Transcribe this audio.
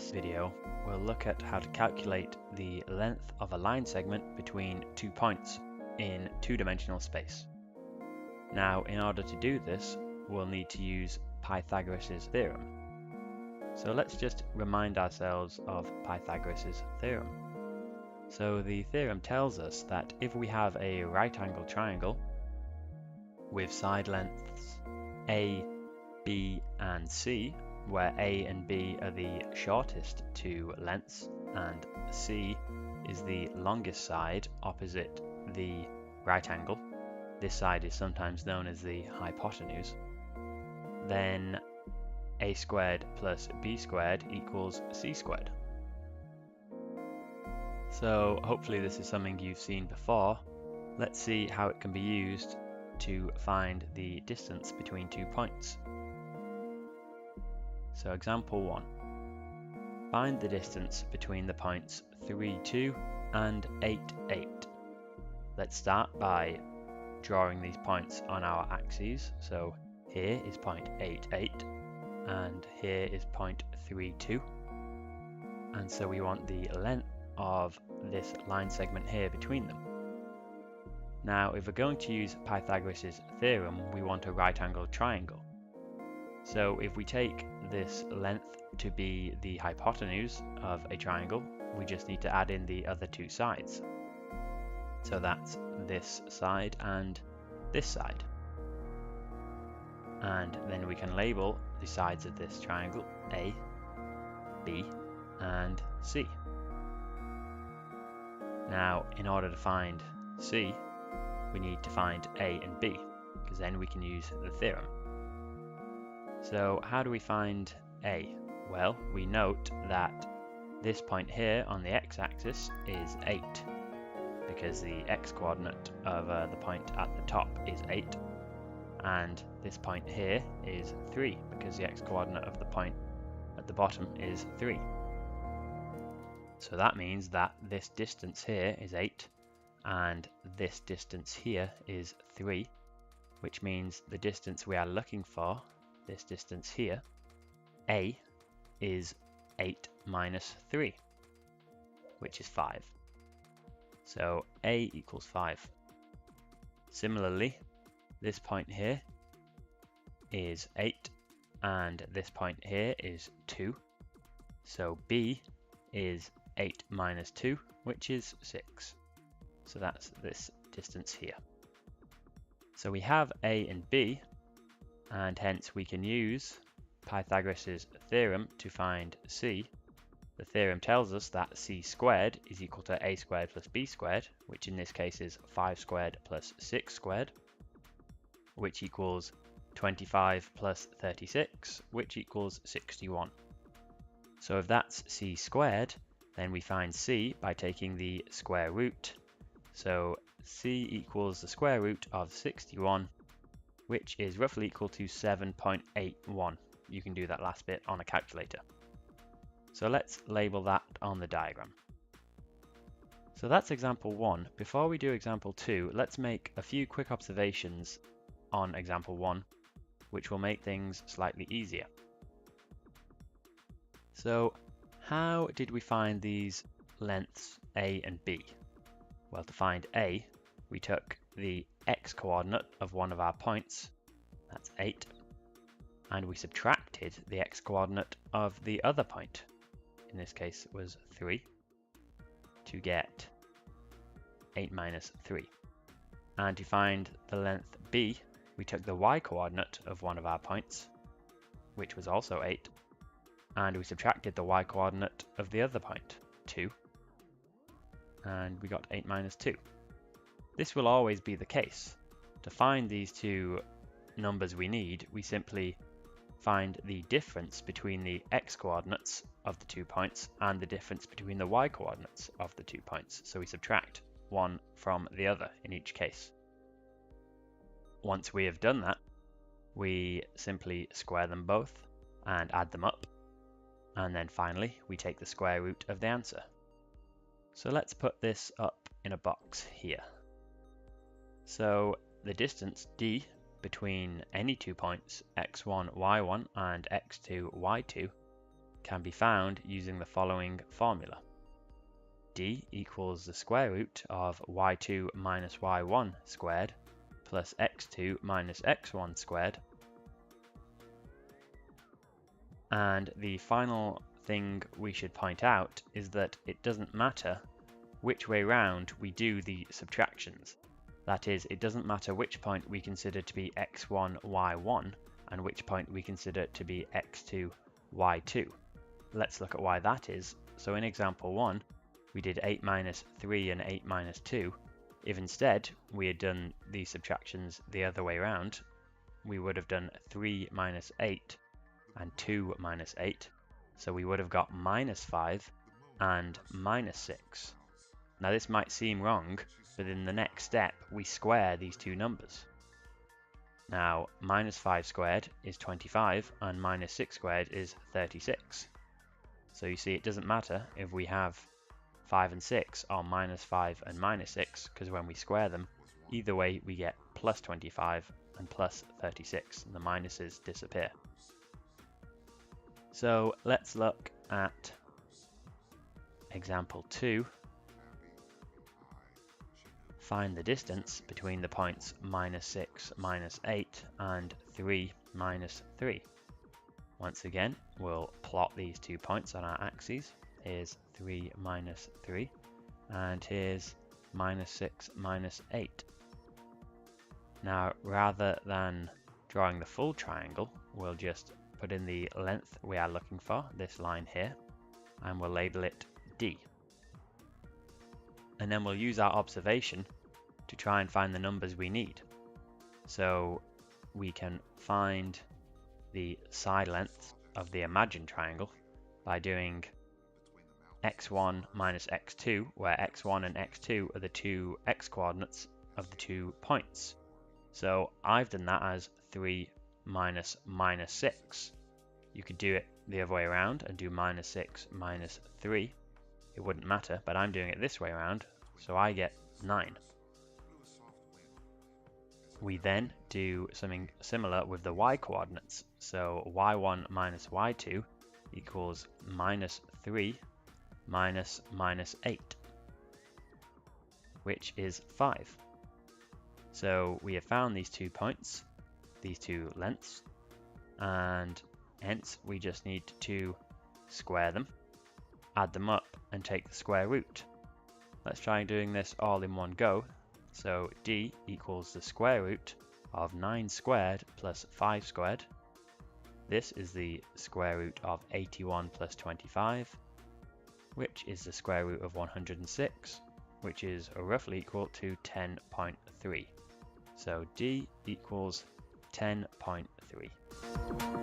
this video, we'll look at how to calculate the length of a line segment between 2 points in two-dimensional space. Now, in order to do this, we'll need to use Pythagoras' theorem. So let's just remind ourselves of Pythagoras' theorem. So the theorem tells us that if we have a right-angled triangle with side lengths A, B, and C, where A and B are the shortest two lengths and C is the longest side opposite the right angle. This side is sometimes known as the hypotenuse. Then A squared plus B squared equals C squared. So hopefully this is something you've seen before. Let's see how it can be used to find the distance between 2 points. So example 1. Find the distance between the points 3, 2 and 8, 8. Let's start by drawing these points on our axes. So here is point 8, 8 and here is point 3, 2. And so we want the length of this line segment here between them. Now if we're going to use Pythagoras' theorem, we want a right-angled triangle. So if we take this length to be the hypotenuse of a triangle, we just need to add in the other two sides. So that's this side and this side. And then we can label the sides of this triangle A, B, and C. Now, in order to find C, we need to find A and B, because then we can use the theorem. So how do we find A? Well, we note that this point here on the x-axis is 8, because the x-coordinate of the point at the top is 8, and this point here is 3, because the x-coordinate of the point at the bottom is 3. So that means that this distance here is 8, and this distance here is 3, which means the distance we are looking for, this distance here, A, is 8 minus 3, which is 5. So A equals 5. Similarly, this point here is 8, and this point here is 2. So B is 8 minus 2, which is 6. So that's this distance here. So we have A and B, and hence we can use Pythagoras' theorem to find C. The theorem tells us that C squared is equal to A squared plus B squared, which in this case is 5 squared plus 6 squared, which equals 25 plus 36, which equals 61. So if that's C squared, then we find C by taking the square root. So C equals the square root of 61, which is roughly equal to 7.81. You can do that last bit on a calculator. So let's label that on the diagram. So that's example 1. Before we do example 2, let's make a few quick observations on example 1, which will make things slightly easier. So how did we find these lengths A and B? Well, to find A, we took the x-coordinate of one of our points, that's 8, and we subtracted the x-coordinate of the other point, in this case it was 3, to get 8 minus 3. And to find the length B, we took the y-coordinate of one of our points, which was also 8, and we subtracted the y-coordinate of the other point, 2, and we got 8 minus 2. This will always be the case. To find these two numbers we need, we simply find the difference between the x-coordinates of the 2 points and the difference between the y-coordinates of the 2 points. So we subtract one from the other in each case. Once we have done that, we simply square them both and add them up. And then finally, we take the square root of the answer. So let's put this up in a box here. So the distance D between any 2 points x1, y1 and x2, y2 can be found using the following formula. D equals the square root of y2 minus y1 squared plus x2 minus x1 squared. And the final thing we should point out is that it doesn't matter which way round we do the subtractions. That is, it doesn't matter which point we consider to be x1, y1 and which point we consider to be x2, y2. Let's look at why that is. So in example 1, we did 8 minus 3 and 8 minus 2. If instead we had done these subtractions the other way around, we would have done 3 minus 8 and 2 minus 8. So we would have got minus 5 and minus 6. Now this might seem wrong, but in the next step we square these two numbers. Now minus 5 squared is 25 and minus 6 squared is 36. So you see it doesn't matter if we have 5 and 6 are minus 5 and minus 6, because when we square them, either way we get plus 25 and plus 36, and the minuses disappear. So let's look at example 2. Find the distance between the points minus 6 minus 8 and 3 minus 3. Once again, we'll plot these 2 points on our axes. Here's 3 minus 3, and here's minus 6 minus 8. Now, rather than drawing the full triangle, we'll just put in the length we are looking for, this line here, and we'll label it D. And then we'll use our observation to try and find the numbers we need. So we can find the side length of the imagined triangle by doing x1 minus x2, where x1 and x2 are the two x-coordinates of the 2 points. So I've done that as 3 minus minus 6. You could do it the other way around and do minus 6 minus 3. It wouldn't matter, but I'm doing it this way around, so I get 9. We then do something similar with the y-coordinates. So y1 minus y2 equals minus 3 minus minus 8, which is 5. So we have found these 2 points, these 2 lengths, and hence we just need to square them, add them up, and take the square root. Let's try doing this all in one go. So D equals the square root of 9 squared plus 5 squared. This is the square root of 81 plus 25, which is the square root of 106, which is roughly equal to 10.3. So D equals 10.3.